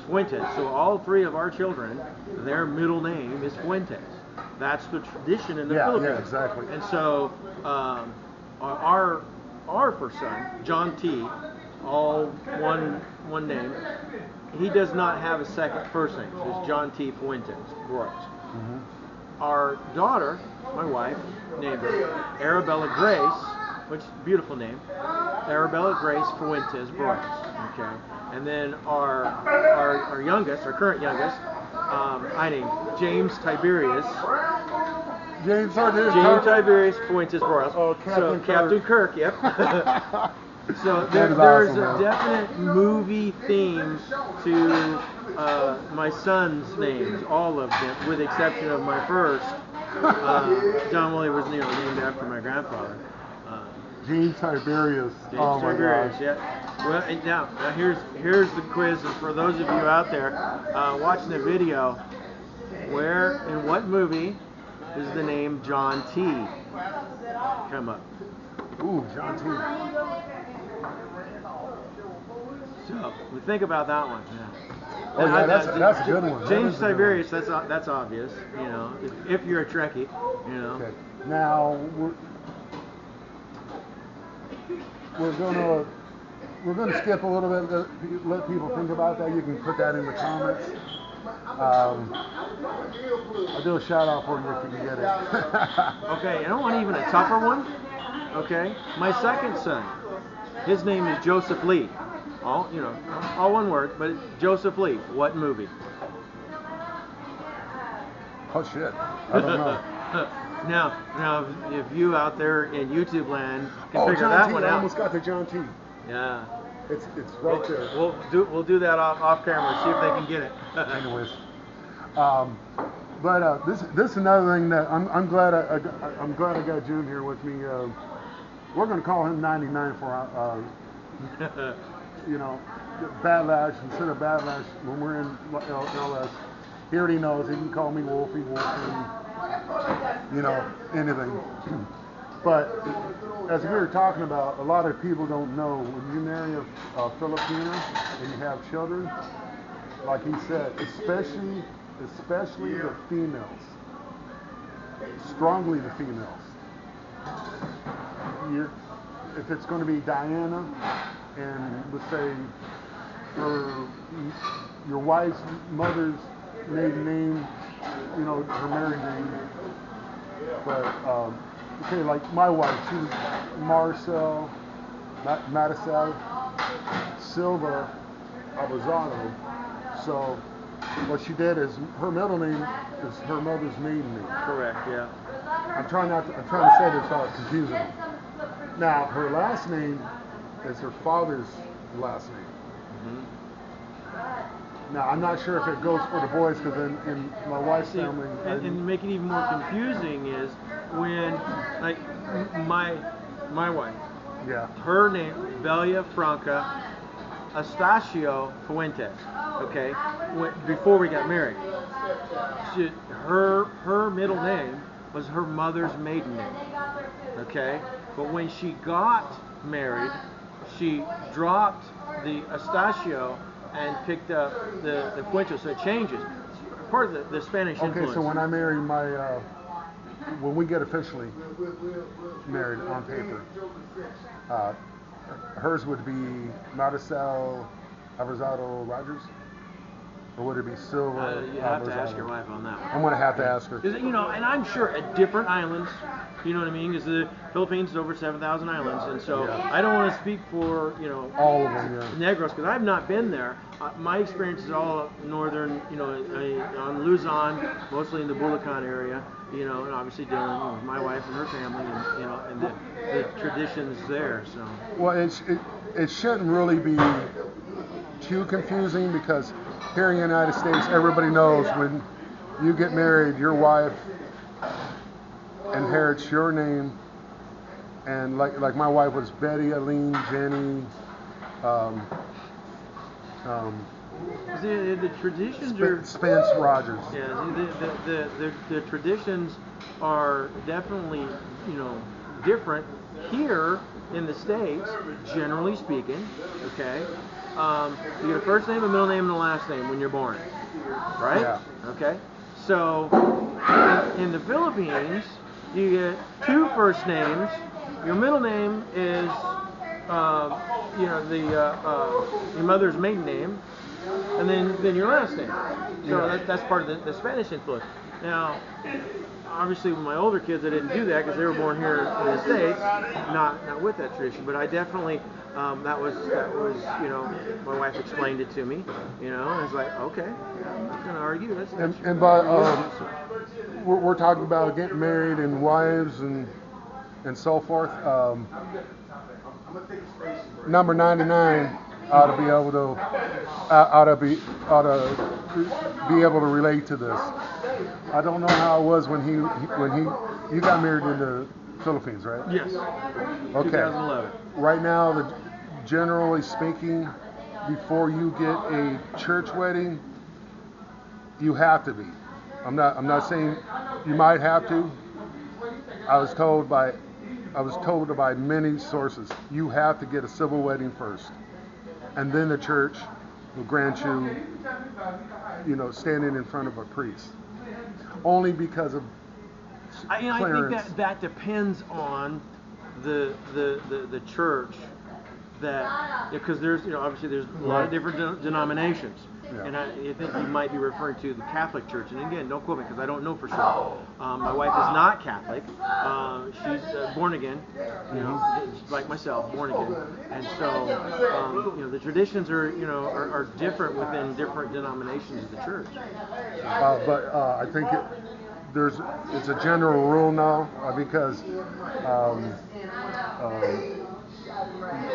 Fuentes. So all three of our children, their middle name is Fuentes. That's the tradition in the Philippines. Yeah, exactly. And so our first son, John T, all one name. He does not have a second first name. It's John T. Fuentes Royce. Mm-hmm. Our daughter, my wife, named her Arabella Grace, which is a beautiful name. Arabella Grace Fuentes Royce. Okay. And then our youngest, our current youngest, I named James Tiberius. James Tiberius Fuentes Royce. Oh, Captain Kirk. Yep. So there's awesome, a definite movie theme to my son's names, all of them, with the exception of my first. John William was named after my grandfather. James Tiberius. James Tiberius, yeah. Well, and now here's the quiz, and for those of you out there watching the video, where in what movie does the name John T come up? Ooh, John T. So we think about that one. Yeah. Oh yeah, that's a good one. James Tiberius, that's obvious. You know, if you're a Trekkie, you know. Okay. Now we're gonna skip a little bit. Let people think about that. You can put that in the comments. I'll do a shout out for you if you can get it. Okay, and I want even a tougher one. Okay, my second son, his name is Joseph Lee. All one word, but Joseph Lee. What movie? Oh shit, I don't know. Now, if you out there in YouTube land can figure John that T. one I out. almost got the John T. Yeah. It's right there. We'll do that off camera. See if they can get it. Anyways, but this is another thing that I'm glad I got June here with me. We're gonna call him 99 for Bad Lash instead of Bad Lash when we're in LS. He already knows. He can call me Wolfie, anything. But as we were talking about, a lot of people don't know when you marry a Filipino and you have children, like he said, especially the females, strongly the females. If it's going to be Diana, and let's say your wife's mother's maiden name, her married name, but okay, like my wife, she was Maricel Silva Abrazado. So what she did is her middle name is her mother's maiden name. Correct. Yeah. I'm trying to say this without confusing. Now her last name is her father's last name. Mm-hmm. Now I'm not sure if it goes for the boys because in my wife's family. And make it even more confusing is when like my wife. Yeah. Her name Belia Franca Astacio Fuentes. Okay. Before we got married, her middle name was her mother's maiden name. Okay. But when she got married, she dropped the Astacio and picked up the Fuentes, so it changes. It's part of the Spanish influence. Okay, so when I marry when we get officially married on paper, hers would be Maricel Abrazado Rogers? Or would it be Silva? You have to ask your wife on that one. I'm going to have to ask her. And I'm sure at different islands, you know what I mean? Because the Philippines is over 7,000 islands, and so I don't want to speak for, all of them, Negros, because I've not been there. My experience is all up northern, on Luzon, mostly in the Bulacan area, and obviously dealing with my wife and her family, and the traditions there. So. Well, it shouldn't really be too confusing because here in the United States, everybody knows when you get married, your wife inherits your name, and like my wife was Betty, Aline, Jenny. The traditions are Spence Rogers. Yeah, the traditions are definitely different here in the States, generally speaking. Okay, you get a first name, a middle name, and a last name when you're born, right? Yeah. Okay. So in the Philippines, you get 2 first names. Your middle name is, your mother's maiden name, and then your last name. So that's part of the Spanish influence. Now, obviously, with my older kids, I didn't do that because they were born here in the States, not with that tradition. But I definitely, that was my wife explained it to me, and it's like, okay, I'm not gonna argue. We're talking about getting married and wives and so forth. Number 99 ought to be able to relate to this. I don't know how it was when you got married in the Philippines, right? Yes. Okay. 2011. Right now, generally speaking, before you get a church wedding, you have to be. I'm not saying you might have to. I was told by many sources, you have to get a civil wedding first, and then the church will grant you, standing in front of a priest. Only because of I think that depends on the church, that because there's obviously there's a lot of different denominations. Yeah. And I think you might be referring to the Catholic Church. And again, don't quote me because I don't know for sure. My wife is not Catholic. She's born again, like myself, born again. And so, the traditions are different within different denominations of the church. But I think it's a general rule now because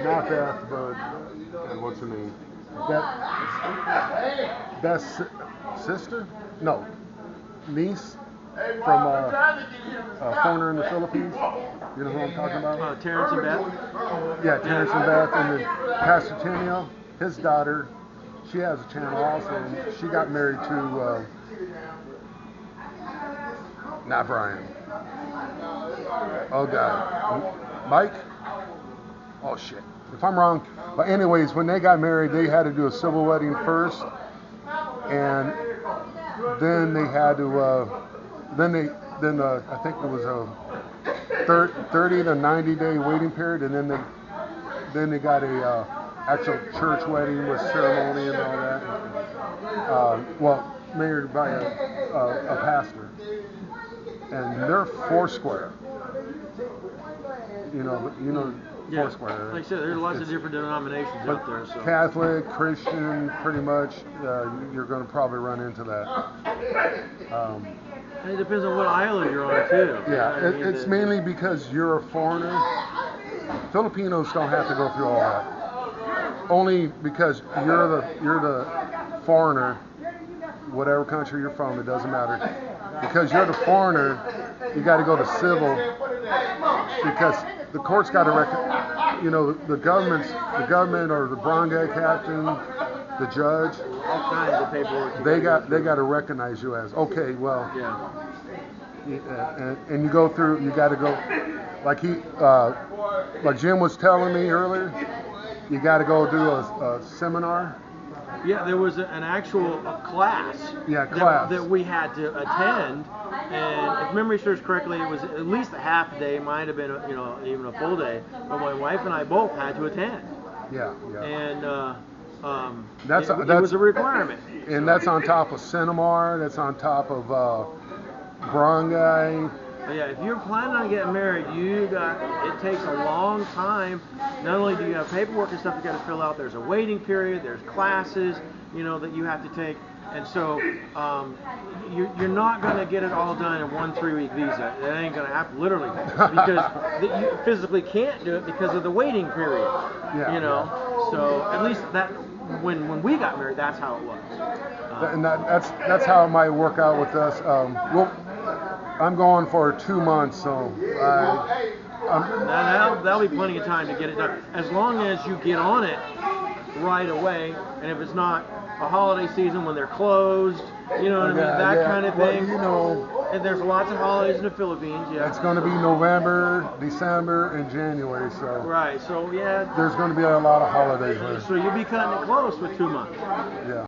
not Beth, but what's her name? Beth's sister? No, niece from Foreigner in the Philippines. You know who I'm talking about? Terrence and Beth. Yeah, Terrence and Beth, and then Pastor Tenio, his daughter. She has a channel also, and she got married to not Brian. Oh God, Mike. Oh shit. If I'm wrong, but anyways, when they got married, they had to do a civil wedding first, and then they had to, then I think it was a 30 to 90 day waiting period, and then they got a actual church wedding with ceremony and all that. Married by a pastor, and they're Foursquare. Yeah. Foursquare. Like I said, there's lots of different denominations out there. So. Catholic, Christian, pretty much, you're going to probably run into that. And it depends on what island you're on too. Yeah, it's mainly because you're a foreigner. Filipinos don't have to go through all that. Only because you're the foreigner, whatever country you're from, it doesn't matter. Because you're the foreigner, you got to go to civil because the court's got to the government or the barangay captain, the judge, all kinds of paperwork. They got to recognize you as okay. Well, yeah. And you go through. You got to go like Jim was telling me earlier. You got to go do a seminar. Yeah, there was an actual class. Yeah, class that we had to attend, and if memory serves correctly, it was at least a half day. It might have been even a full day. But my wife and I both had to attend. Yeah. And it was a requirement. And that's on top of Cinemar. That's on top of barangay. Yeah, if you're planning on getting married, it takes a long time. Not only do you have paperwork and stuff you got to fill out, there's a waiting period, there's classes, that you have to take. And so you're not going to get it all done in 1 3-week visa. That ain't going to happen, literally, because you physically can't do it because of the waiting period. So at least that when we got married, that's how it was. And that's how it might work out with us. I'm going for 2 months, so that'll be plenty of time to get it done. As long as you get on it right away, and if it's not a holiday season when they're closed, you know what I mean, that kind of thing. And there's lots of holidays in the Philippines. Yeah. It's going to be November, December, and January. So Right. So yeah. there's going to be a lot of holidays there. So you'll be cutting it close with 2 months. Yeah.